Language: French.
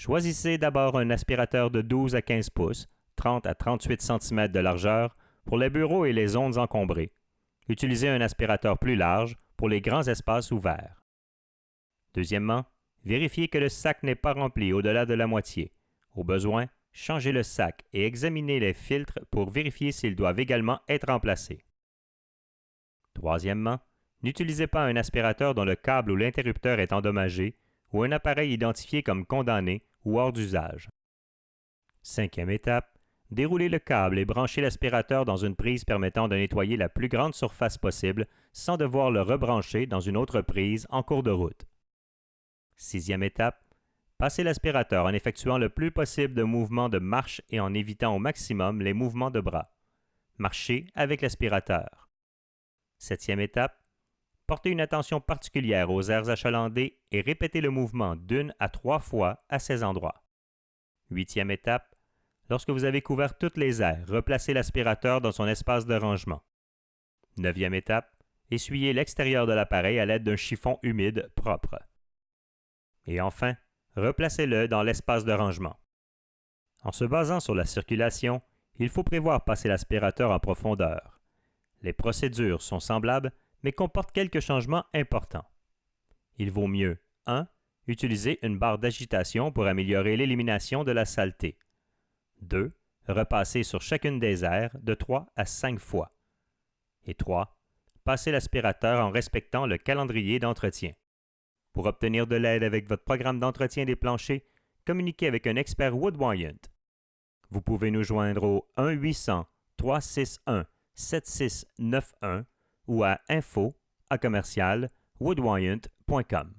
Choisissez d'abord un aspirateur de 12 à 15 pouces, 30 à 38 cm de largeur pour les bureaux et les zones encombrées. Utilisez un aspirateur plus large pour les grands espaces ouverts. Deuxièmement, vérifiez que le sac n'est pas rempli au-delà de la moitié. Au besoin, changez le sac et examinez les filtres pour vérifier s'ils doivent également être remplacés. Troisièmement, n'utilisez pas un aspirateur dont le câble ou l'interrupteur est endommagé ou un appareil identifié comme condamné ou hors d'usage. Cinquième étape, déroulez le câble et branchez l'aspirateur dans une prise permettant de nettoyer la plus grande surface possible sans devoir le rebrancher dans une autre prise en cours de route. Sixième étape, passez l'aspirateur en effectuant le plus possible de mouvements de marche et en évitant au maximum les mouvements de bras. Marchez avec l'aspirateur. Septième étape, portez une attention particulière aux aires achalandées et répétez le mouvement d'1 à 3 fois à ces endroits. Huitième étape, lorsque vous avez couvert toutes les aires, replacez l'aspirateur dans son espace de rangement. Neuvième étape, essuyez l'extérieur de l'appareil à l'aide d'un chiffon humide propre. Et enfin, replacez-le dans l'espace de rangement. En se basant sur la circulation, il faut prévoir passer l'aspirateur en profondeur. Les procédures sont semblables, mais comportent quelques changements importants. Il vaut mieux 1. Utiliser une barre d'agitation pour améliorer l'élimination de la saleté. 2. Repasser sur chacune des aires de 3 à 5 fois. Et 3. Passer l'aspirateur en respectant le calendrier d'entretien. Pour obtenir de l'aide avec votre programme d'entretien des planchers, communiquez avec un expert Woodwyant. Vous pouvez nous joindre au 1-800-361-7691 ou à info@woodwyant.com.